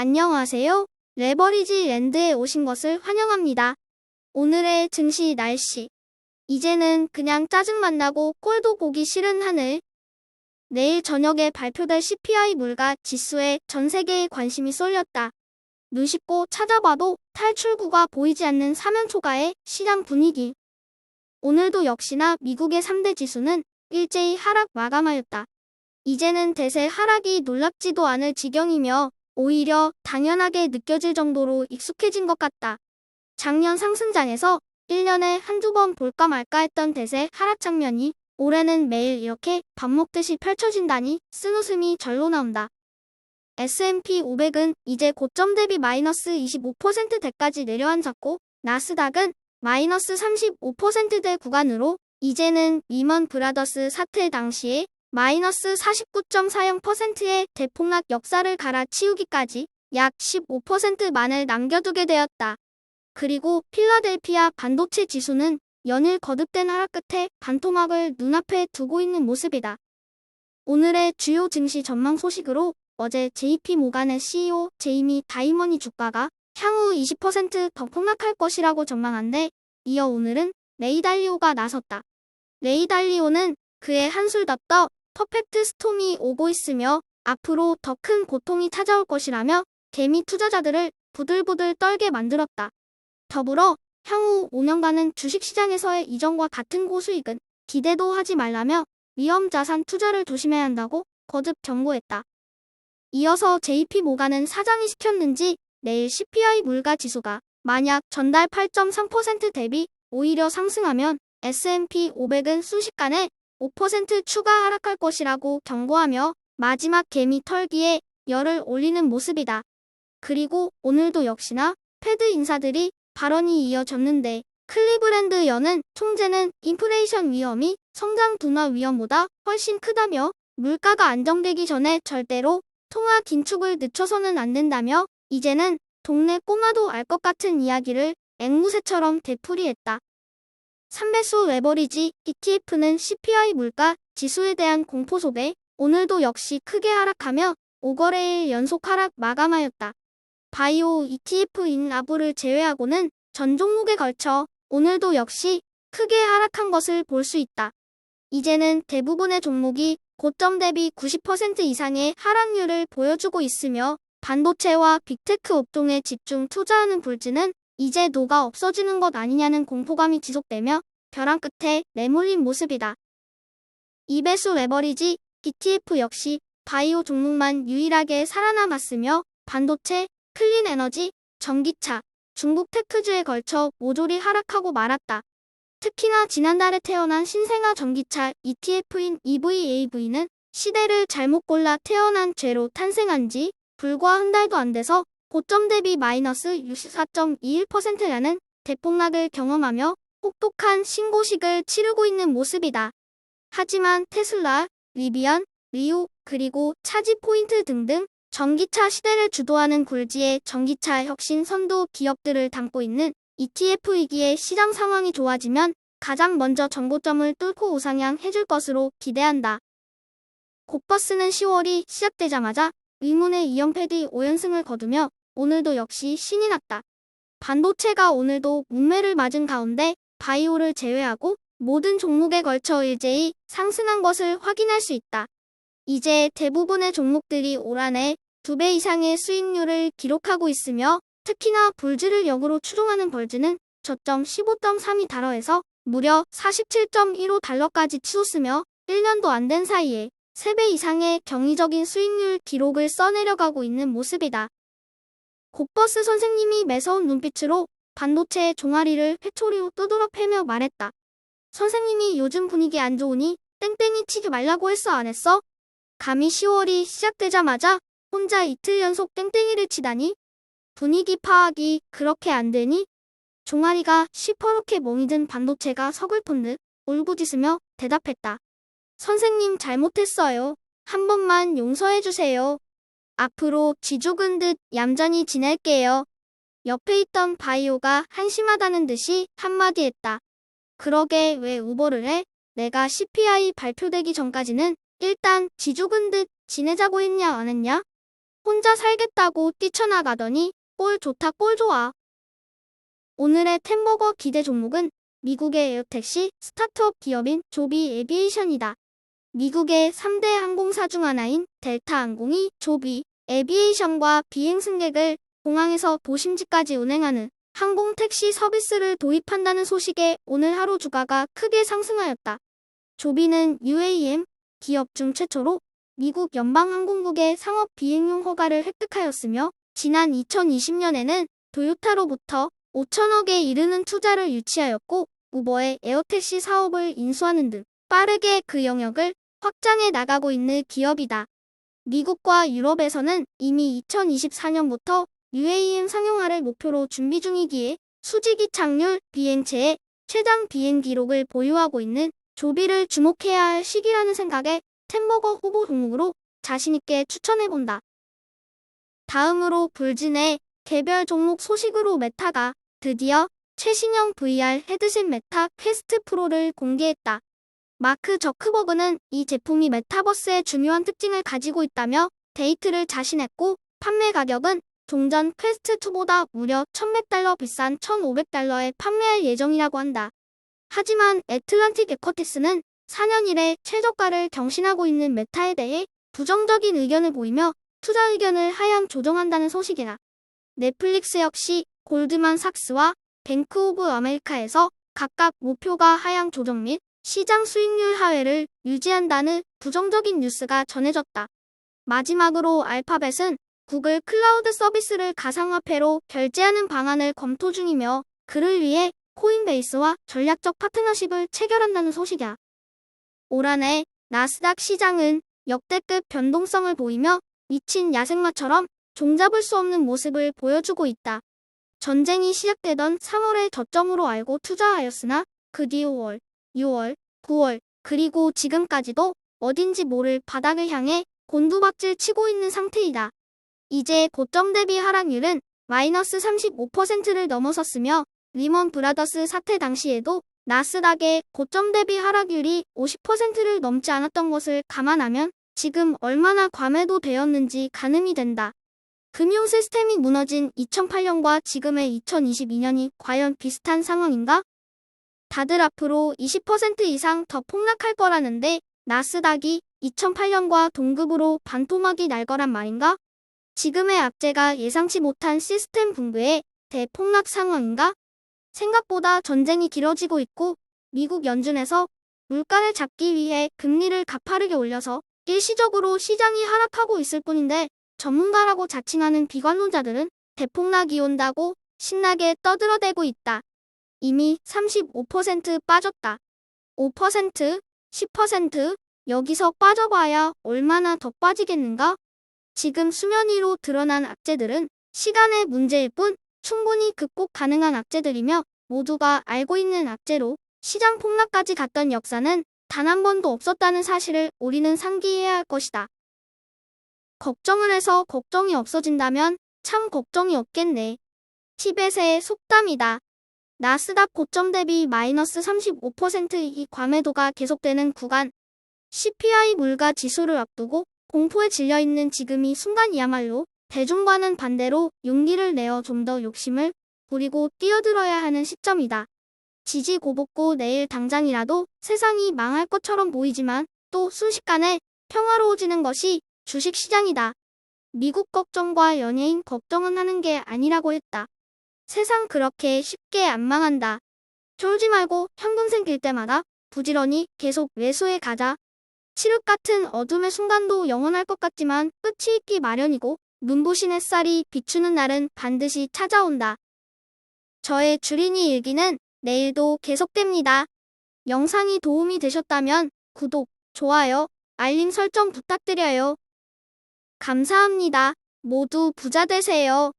안녕하세요. 레버리지 랜드에 오신 것을 환영합니다. 오늘의 증시 날씨. 이제는 그냥 짜증만 나고 꼴도 보기 싫은 하늘. 내일 저녁에 발표될 CPI 물가 지수에 전 세계의 관심이 쏠렸다. 눈 씻고 찾아봐도 탈출구가 보이지 않는 사면초가의 시장 분위기. 오늘도 역시나 미국의 3대 지수는 일제히 하락 마감하였다. 이제는 대세 하락이 놀랍지도 않을 지경이며 오히려 당연하게 느껴질 정도로 익숙해진 것 같다. 작년 상승장에서 1년에 한두 번 볼까 말까 했던 대세 하락 장면이 올해는 매일 이렇게 밥 먹듯이 펼쳐진다니 쓴웃음이 절로 나온다. S&P 500은 이제 고점 대비 마이너스 25%대까지 내려앉았고 나스닥은 마이너스 35%대 구간으로 이제는 리먼 브라더스 사태 당시에 마이너스 49.40%의 대폭락 역사를 갈아치우기까지 약 15%만을 남겨두게 되었다. 그리고 필라델피아 반도체 지수는 연일 거듭된 하락 끝에 반토막을 눈앞에 두고 있는 모습이다. 오늘의 주요 증시 전망 소식으로 어제 JP모간의 CEO 제이미 다이먼이 주가가 향후 20% 더 폭락할 것이라고 전망한데 이어 오늘은 레이 달리오가 나섰다. 레이 달리오는 그의 한술 더 떠 퍼펙트 스톰이 오고 있으며 앞으로 더 큰 고통이 찾아올 것이라며 개미 투자자들을 부들부들 떨게 만들었다. 더불어 향후 5년간은 주식시장에서의 이전과 같은 고수익은 기대도 하지 말라며 위험자산 투자를 조심해야 한다고 거듭 경고했다. 이어서 JP모간은 사장이 시켰는지 내일 CPI 물가 지수가 만약 전달 8.3% 대비 오히려 상승하면 S&P 500은 순식간에 5% 추가 하락할 것이라고 경고하며 마지막 개미 털기에 열을 올리는 모습이다. 그리고 오늘도 역시나 패드 인사들이 발언이 이어졌는데 클리브랜드 연은 총재는 인플레이션 위험이 성장 둔화 위험보다 훨씬 크다며 물가가 안정되기 전에 절대로 통화 긴축을 늦춰서는 안 된다며 이제는 동네 꼬마도 알 것 같은 이야기를 앵무새처럼 되풀이했다. 3배수 레버리지 ETF는 CPI 물가 지수에 대한 공포 속에 오늘도 역시 크게 하락하며 5거래일 연속 하락 마감하였다. 바이오 ETF인 라브를 제외하고는 전 종목에 걸쳐 오늘도 역시 크게 하락한 것을 볼 수 있다. 이제는 대부분의 종목이 고점 대비 90% 이상의 하락률을 보여주고 있으며 반도체와 빅테크 업종에 집중 투자하는 불지는 이제 녹아 없어지는 것 아니냐는 공포감이 지속되며 벼랑 끝에 내몰린 모습이다. 2배수 레버리지 ETF 역시 바이오 종목만 유일하게 살아남았으며 반도체, 클린 에너지, 전기차, 중국 테크주에 걸쳐 모조리 하락하고 말았다. 특히나 지난달에 태어난 신생아 전기차 ETF인 EVAV는 시대를 잘못 골라 태어난 죄로 탄생한 지 불과 한 달도 안 돼서 고점 대비 마이너스 64.21%라는 대폭락을 경험하며 혹독한 신고식을 치르고 있는 모습이다. 하지만 테슬라, 리비안, 리오, 그리고 차지포인트 등등 전기차 시대를 주도하는 굴지의 전기차 혁신 선도 기업들을 담고 있는 ETF이기에 시장 상황이 좋아지면 가장 먼저 정고점을 뚫고 우상향 해줄 것으로 기대한다. 곡버스는 10월이 시작되자마자 의문의 2연패 5연승을 거두며 오늘도 역시 신이 났다. 반도체가 오늘도 문매를 맞은 가운데 바이오를 제외하고 모든 종목에 걸쳐 일제히 상승한 것을 확인할 수 있다. 이제 대부분의 종목들이 올 한해 2배 이상의 수익률을 기록하고 있으며 특히나 불주를 역으로 추종하는 벌주는 저점 15.3이 달하해서 무려 47.15달러까지 치솟으며 1년도 안 된 사이에 3배 이상의 경이적인 수익률 기록을 써내려가고 있는 모습이다. 곡버스 선생님이 매서운 눈빛으로 반도체의 종아리를 회초리로 두드러 패며 말했다. 선생님이 요즘 분위기 안 좋으니 땡땡이 치지 말라고 했어 안 했어? 감히 10월이 시작되자마자 혼자 이틀 연속 땡땡이를 치다니? 분위기 파악이 그렇게 안 되니? 종아리가 시퍼렇게 멍이 든 반도체가 서글픈 듯 울부짖으며 대답했다. 선생님 잘못했어요. 한 번만 용서해주세요. 앞으로 쥐죽은 듯 얌전히 지낼게요. 옆에 있던 바이오가 한심하다는 듯이 한마디 했다. 그러게 왜 우버를 해? 내가 CPI 발표되기 전까지는 일단 쥐죽은 듯 지내자고 했냐 안 했냐? 혼자 살겠다고 뛰쳐나가더니 꼴 좋다 꼴 좋아. 오늘의 템버거 기대 종목은 미국의 에어택시 스타트업 기업인 조비 에비에이션이다. 미국의 3대 항공사 중 하나인 델타항공이 조비 에비에이션과 비행 승객을 공항에서 도심지까지 운행하는 항공택시 서비스를 도입한다는 소식에 오늘 하루 주가가 크게 상승하였다. 조비는 UAM 기업 중 최초로 미국 연방항공국의 상업 비행용 허가를 획득하였으며 지난 2020년에는 토요타로부터 5천억에 이르는 투자를 유치하였고 우버의 에어택시 사업을 인수하는 등 빠르게 그 영역을 확장해 나가고 있는 기업이다. 미국과 유럽에서는 이미 2024년부터 UAM 상용화를 목표로 준비 중이기에 수직 이착륙 비행체의 최장 비행 기록을 보유하고 있는 조비를 주목해야 할 시기라는 생각에 템버거 후보 종목으로 자신있게 추천해본다. 다음으로 불진의 개별 종목 소식으로 메타가 드디어 최신형 VR 헤드셋 메타 퀘스트 프로를 공개했다. 마크 저크버그는 이 제품이 메타버스의 중요한 특징을 가지고 있다며 데이트를 자신했고 판매 가격은 종전 퀘스트2보다 무려 $1,100 비싼 $1,500에 판매할 예정이라고 한다. 하지만 애틀란틱 에쿼티스는 4년 이래 최저가를 경신하고 있는 메타에 대해 부정적인 의견을 보이며 투자 의견을 하향 조정한다는 소식이다. 넷플릭스 역시 골드만삭스와 뱅크 오브 아메리카에서 각각 목표가 하향 조정 및 시장 수익률 하회를 유지한다는 부정적인 뉴스가 전해졌다. 마지막으로 알파벳은 구글 클라우드 서비스를 가상화폐로 결제하는 방안을 검토 중이며 그를 위해 코인베이스와 전략적 파트너십을 체결한다는 소식이야. 올 한 해 나스닥 시장은 역대급 변동성을 보이며 미친 야생마처럼 종잡을 수 없는 모습을 보여주고 있다. 전쟁이 시작되던 3월에 저점으로 알고 투자하였으나 그 뒤 5월, 6월, 9월, 그리고 지금까지도 어딘지 모를 바닥을 향해 곤두박질 치고 있는 상태이다. 이제 고점 대비 하락률은 마이너스 35%를 넘어섰으며 리먼 브라더스 사태 당시에도 나스닥의 고점 대비 하락률이 50%를 넘지 않았던 것을 감안하면 지금 얼마나 과매도되었는지 가늠이 된다. 금융 시스템이 무너진 2008년과 지금의 2022년이 과연 비슷한 상황인가? 다들 앞으로 20% 이상 더 폭락할 거라는데 나스닥이 2008년과 동급으로 반토막이 날 거란 말인가? 지금의 악재가 예상치 못한 시스템 붕괴의 대폭락 상황인가? 생각보다 전쟁이 길어지고 있고 미국 연준에서 물가를 잡기 위해 금리를 가파르게 올려서 일시적으로 시장이 하락하고 있을 뿐인데 전문가라고 자칭하는 비관론자들은 대폭락이 온다고 신나게 떠들어대고 있다. 이미 35% 빠졌다. 5%, 10%, 여기서 빠져봐야 얼마나 더 빠지겠는가? 지금 수면 위로 드러난 악재들은 시간의 문제일 뿐 충분히 극복 가능한 악재들이며 모두가 알고 있는 악재로 시장 폭락까지 갔던 역사는 단 한 번도 없었다는 사실을 우리는 상기해야 할 것이다. 걱정을 해서 걱정이 없어진다면 참 걱정이 없겠네. 티벳의 속담이다. 나스닥 고점 대비 마이너스 35%의 과매도가 계속되는 구간. CPI 물가 지수를 앞두고 공포에 질려있는 지금이 순간이야말로 대중과는 반대로 용기를 내어 좀 더 욕심을 부리고 뛰어들어야 하는 시점이다. 지지고볶고 내일 당장이라도 세상이 망할 것처럼 보이지만 또 순식간에 평화로워지는 것이 주식시장이다. 미국 걱정과 연예인 걱정은 하는 게 아니라고 했다. 세상 그렇게 쉽게 안 망한다. 쫄지 말고 현금 생길 때마다 부지런히 계속 매수해 가자. 칠흑 같은 어둠의 순간도 영원할 것 같지만 끝이 있기 마련이고 눈부신 햇살이 비추는 날은 반드시 찾아온다. 저의 주린이 일기는 내일도 계속됩니다. 영상이 도움이 되셨다면 구독, 좋아요, 알림 설정 부탁드려요. 감사합니다. 모두 부자 되세요.